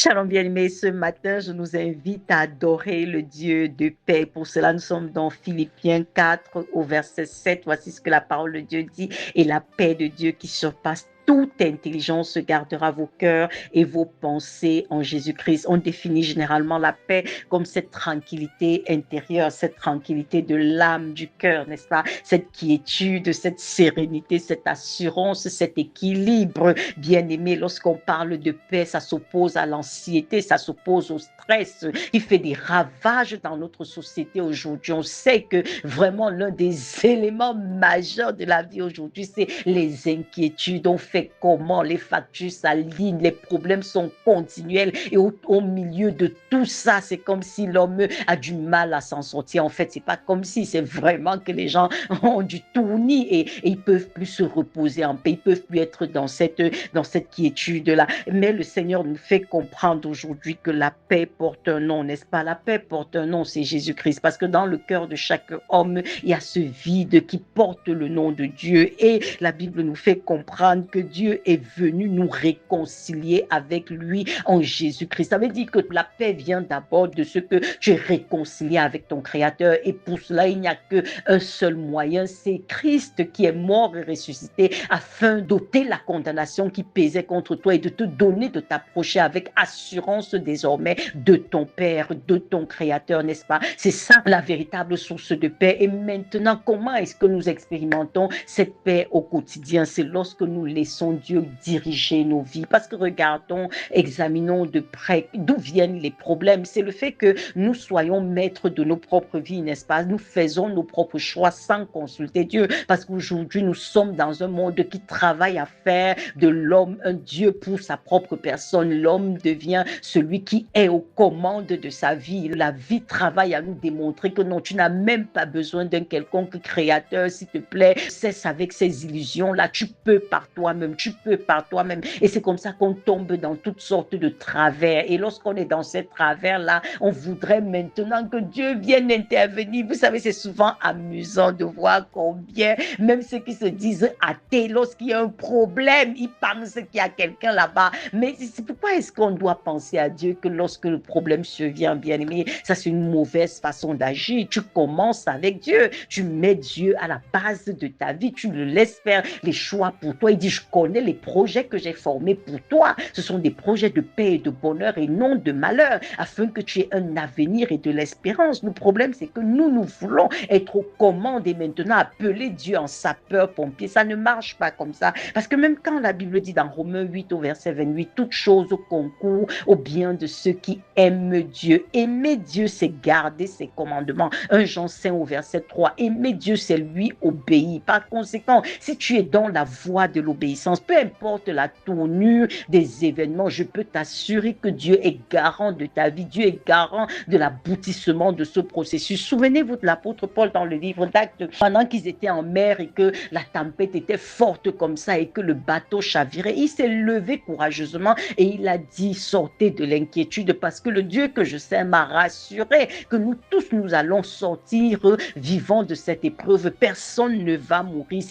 Shalom bien-aimés, ce matin, je nous invite à adorer le Dieu de paix. Pour cela, nous sommes dans Philippiens 4 au verset 7. Voici ce que la parole de Dieu dit. Et la paix de Dieu qui surpasse toute intelligence gardera vos cœurs et vos pensées en Jésus-Christ. On définit généralement la paix comme cette tranquillité intérieure, cette tranquillité de l'âme, du cœur, n'est-ce pas? Cette quiétude, cette sérénité, cette assurance, cet équilibre. Bien-aimé, lorsqu'on parle de paix, ça s'oppose à l'anxiété, ça s'oppose au stress qui fait des ravages dans notre société aujourd'hui. On sait que vraiment l'un des éléments majeurs de la vie aujourd'hui, c'est les inquiétudes. On fait comment? Les factures s'alignent, les problèmes sont continuels et au milieu de tout ça, c'est comme si l'homme a du mal à s'en sortir. En fait, c'est pas comme si, c'est vraiment que les gens ont du tournis et ils peuvent plus se reposer en paix, ils peuvent plus être dans cette quiétude-là. Mais le Seigneur nous fait comprendre aujourd'hui que la paix porte un nom, n'est-ce pas? La paix porte un nom, c'est Jésus-Christ. Parce que dans le cœur de chaque homme, il y a ce vide qui porte le nom de Dieu. Et la Bible nous fait comprendre que Dieu est venu nous réconcilier avec lui en Jésus-Christ. Ça veut dire que la paix vient d'abord de ce que tu es réconcilié avec ton Créateur. Et pour cela, il n'y a qu'un seul moyen, c'est Christ qui est mort et ressuscité afin d'ôter la condamnation qui pesait contre toi et de te donner de t'approcher avec assurance désormais de ton Père, de ton Créateur, n'est-ce pas? C'est ça la véritable source de paix. Et maintenant, comment est-ce que nous expérimentons cette paix au quotidien? C'est lorsque nous laissons Dieu diriger nos vies. Parce que regardons, examinons de près d'où viennent les problèmes. C'est le fait que nous soyons maîtres de nos propres vies, n'est-ce pas? Nous faisons nos propres choix sans consulter Dieu. Parce qu'aujourd'hui, nous sommes dans un monde qui travaille à faire de l'homme un Dieu pour sa propre personne. L'homme devient celui qui est aux commandes de sa vie. La vie travaille à nous démontrer que non, tu n'as même pas besoin d'un quelconque créateur, s'il te plaît. Cesse avec ces illusions-là. Tu peux par toi-même, tu peux par toi-même. Et c'est comme ça qu'on tombe dans toutes sortes de travers. Et lorsqu'on est dans ces travers-là, on voudrait maintenant que Dieu vienne intervenir. Vous savez, c'est souvent amusant de voir combien, même ceux qui se disent athées, lorsqu'il y a un problème, ils pensent qu'il y a quelqu'un là-bas. Mais c'est pourquoi est-ce qu'on doit penser à Dieu que lorsque le problème survient, bien-aimé? Ça, c'est une mauvaise façon d'agir. Tu commences avec Dieu. Tu mets Dieu à la base de ta vie. Tu le laisses faire les choix pour toi. Il dit, je connais les projets que j'ai formés pour toi. Ce sont des projets de paix et de bonheur et non de malheur, afin que tu aies un avenir et de l'espérance. Le problème, c'est que nous voulons être aux commandes et maintenant appeler Dieu en sapeur-pompier. Ça ne marche pas comme ça. Parce que même quand la Bible dit dans Romains 8 au verset 28, toute chose concourt au bien de ceux qui aiment Dieu. Aimer Dieu, c'est garder ses commandements. 1 Jean 5 au verset 3, aimer Dieu, c'est lui obéir. Par conséquent, si tu es dans la voie de l'obéissance, peu importe la tournure des événements, je peux t'assurer que Dieu est garant de ta vie. Dieu est garant de l'aboutissement de ce processus. Souvenez-vous de l'apôtre Paul dans le livre d'Actes, pendant qu'ils étaient en mer et que la tempête était forte comme ça et que le bateau chavirait, il s'est levé courageusement et il a dit, sortez de l'inquiétude parce que le Dieu que je sais m'a rassuré que nous tous nous allons sortir vivants de cette épreuve. Personne ne va mourir.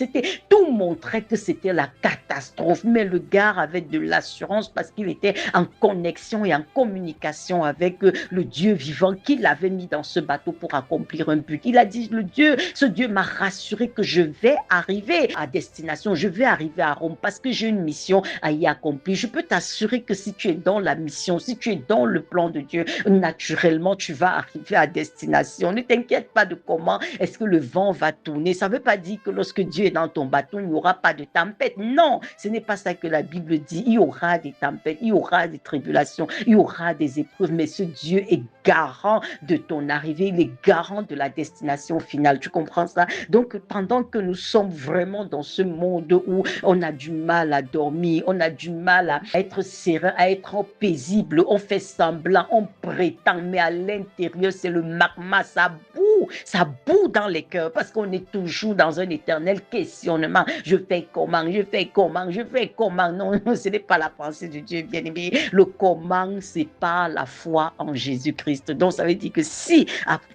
Tout montrait que c'était la catastrophe, mais le gars avait de l'assurance parce qu'il était en connexion et en communication avec le Dieu vivant qui l'avait mis dans ce bateau pour accomplir un but. Il a dit, ce Dieu m'a rassuré que je vais arriver à destination, je vais arriver à Rome parce que j'ai une mission à y accomplir. Je peux t'assurer que si tu es dans la mission, si tu es dans le plan de Dieu, naturellement, tu vas arriver à destination. Ne t'inquiète pas de comment est-ce que le vent va tourner. Ça ne veut pas dire que lorsque Dieu est dans ton bateau, il n'y aura pas de tempête. Non, ce n'est pas ça que la Bible dit. Il y aura des tempêtes, il y aura des tribulations, il y aura des épreuves, mais ce Dieu est garant de ton arrivée, il est garant de la destination finale. Tu comprends ça? Donc, pendant que nous sommes vraiment dans ce monde où on a du mal à dormir, on a du mal à être serein, à être paisible, on fait semblant, on prétend, mais à l'intérieur, c'est le magma, ça boue ça bout dans les cœurs parce qu'on est toujours dans un éternel questionnement. Je fais comment, je fais comment, je fais comment. Non, non, ce n'est pas la pensée de Dieu, bien-aimé. Le comment, c'est pas la foi en Jésus-Christ. Donc, ça veut dire que si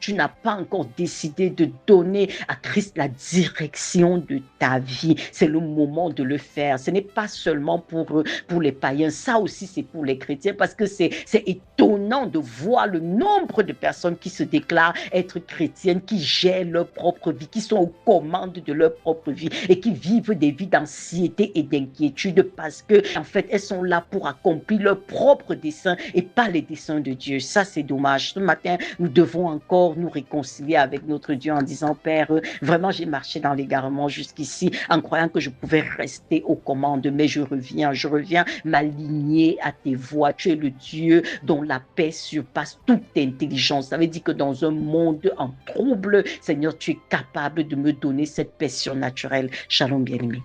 tu n'as pas encore décidé de donner à Christ la direction de ta vie, c'est le moment de le faire. Ce n'est pas seulement pour les païens, ça aussi c'est pour les chrétiens parce que c'est étonnant de voir le nombre de personnes qui se déclarent être chrétiennes, qui gèrent leur propre vie, qui sont aux commandes de leur propre vie et qui vivent des vies d'anxiété et d'inquiétude parce que en fait elles sont là pour accomplir leurs propres desseins et pas les desseins de Dieu. Ça c'est dommage. Ce matin nous devons encore nous réconcilier avec notre Dieu en disant Père, vraiment j'ai marché dans l'égarement jusqu'ici en croyant que je pouvais rester aux commandes, mais je reviens m'aligner à tes voies. Tu es le Dieu dont la paix surpasse toute intelligence. Ça veut dire que dans un monde en trouble, Seigneur, tu es capable de me donner cette paix surnaturelle. Shalom, bien-aimé.